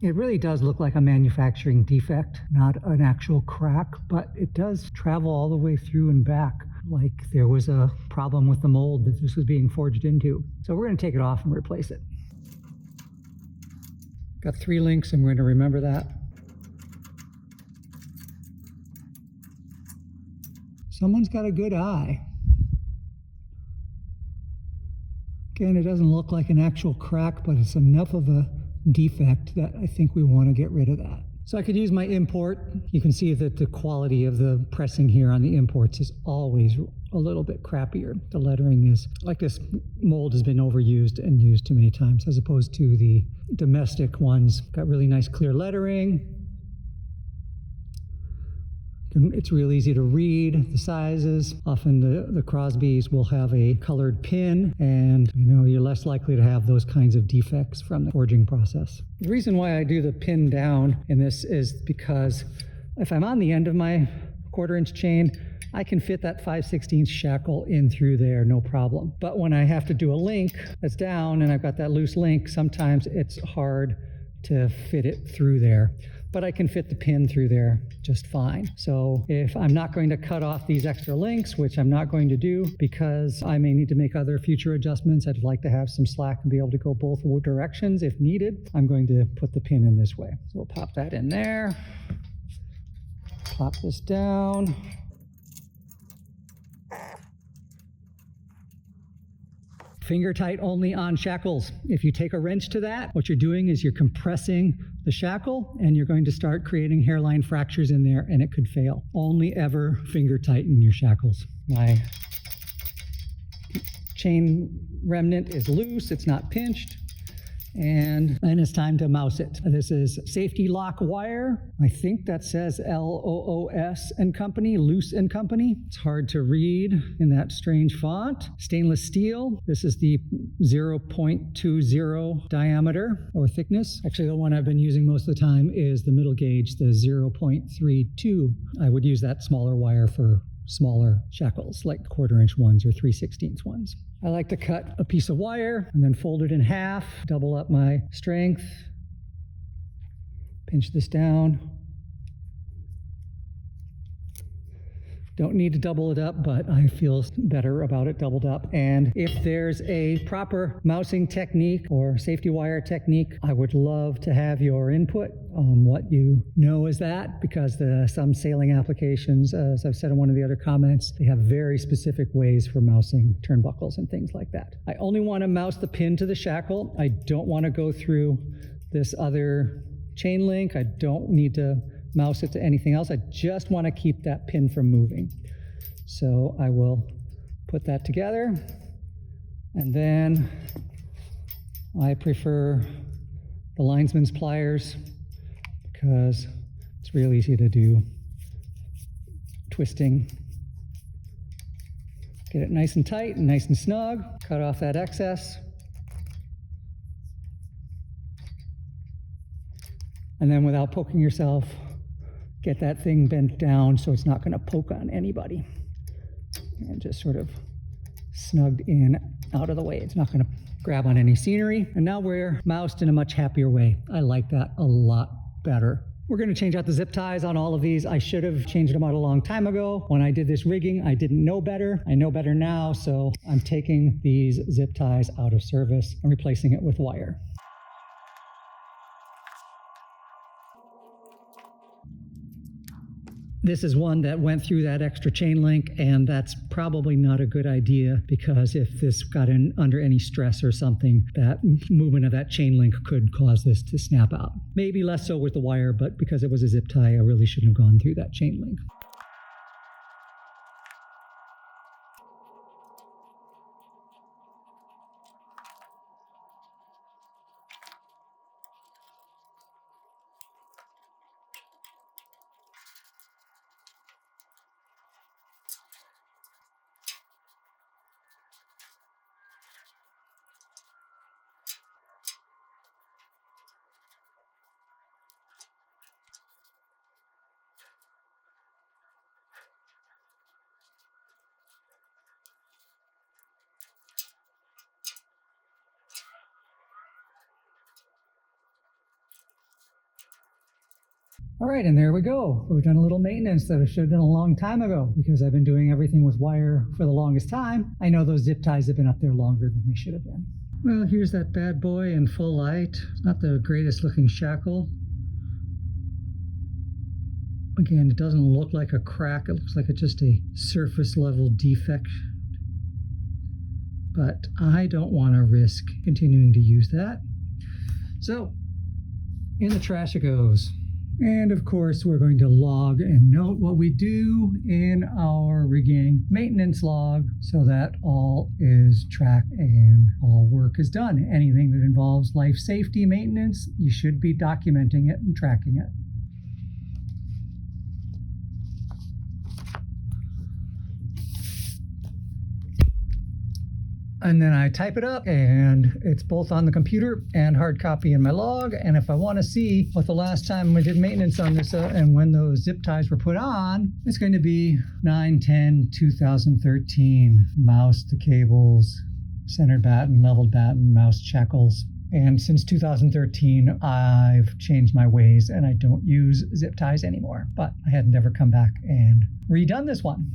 It really does look like a manufacturing defect, not an actual crack, but it does travel all the way through and back, like there was a problem with the mold that this was being forged into. So we're going to take it off and replace it. Got 3 links, and we're going to remember that. Someone's got a good eye. Again, it doesn't look like an actual crack, but it's enough of a defect that I think we want to get rid of that. So I could use my import. You can see that the quality of the pressing here on the imports is always a little bit crappier. The lettering is like this mold has been overused and used too many times, as opposed to the domestic ones. Got really nice clear lettering. It's real easy to read the sizes. Often the Crosbys will have a colored pin, and you're less likely to have those kinds of defects from the forging process. The reason why I do the pin down in this is because if I'm on the end of my 1/4 inch chain, I can fit that 5/16 shackle in through there, no problem. But when I have to do a link that's down and I've got that loose link, sometimes it's hard to fit it through there. But I can fit the pin through there just fine. So if I'm not going to cut off these extra links, which I'm not going to do because I may need to make other future adjustments, I'd like to have some slack and be able to go both directions if needed, I'm going to put the pin in this way. So we'll pop that in there, pop this down. Finger tight only on shackles. If you take a wrench to that, what you're doing is you're compressing the shackle and you're going to start creating hairline fractures in there, and it could fail. Only ever finger tighten your shackles. My chain remnant is loose, it's not pinched. And then it's time to mouse it. This is safety lock wire. I think that says LOOS and Company, Loose and Company. It's hard to read in that strange font. Stainless steel. This is the 0.20 diameter or thickness. Actually, the one I've been using most of the time is the middle gauge, the 0.32. I would use that smaller wire for smaller shackles, like 1/4 inch ones or 3/16 ones. I like to cut a piece of wire and then fold it in half, double up my strength, pinch this down. Don't need to double it up, but I feel better about it doubled up. And if there's a proper mousing technique or safety wire technique, I would love to have your input on what you know is that, because some sailing applications, as I've said in one of the other comments, they have very specific ways for mousing turnbuckles and things like that. I only want to mouse the pin to the shackle. I don't want to go through this other chain link. I don't need to mouse it to anything else. I just want to keep that pin from moving. So I will put that together, and then I prefer the linesman's pliers because it's real easy to do twisting. Get it nice and tight and nice and snug, cut off that excess. And then without poking yourself, get that thing bent down so it's not going to poke on anybody. And just sort of snugged in out of the way. It's not going to grab on any scenery. And now we're moused in a much happier way. I like that a lot better. We're going to change out the zip ties on all of these. I should have changed them out a long time ago. When I did this rigging, I didn't know better. I know better now, so I'm taking these zip ties out of service and replacing it with wire. This is one that went through that extra chain link, and that's probably not a good idea, because if this got in under any stress or something, that movement of that chain link could cause this to snap out. Maybe less so with the wire, but because it was a zip tie, I really shouldn't have gone through that chain link. All right, and there we go. We've done a little maintenance that I should have done a long time ago because I've been doing everything with wire for the longest time. I know those zip ties have been up there longer than they should have been. Well, here's that bad boy in full light. It's not the greatest looking shackle. Again, it doesn't look like a crack. It looks like it's just a surface level defect. But I don't want to risk continuing to use that. So, in the trash it goes. And of course, we're going to log and note what we do in our rigging maintenance log so that all is tracked and all work is done. Anything that involves life safety maintenance, you should be documenting it and tracking it. And then I type it up, and it's both on the computer and hard copy in my log. And if I want to see what the last time I did maintenance on this and when those zip ties were put on, it's going to be 9/10/2013. Mouse to cables, centered batten, leveled batten, mouse shackles. And since 2013, I've changed my ways and I don't use zip ties anymore. But I had never come back and redone this one.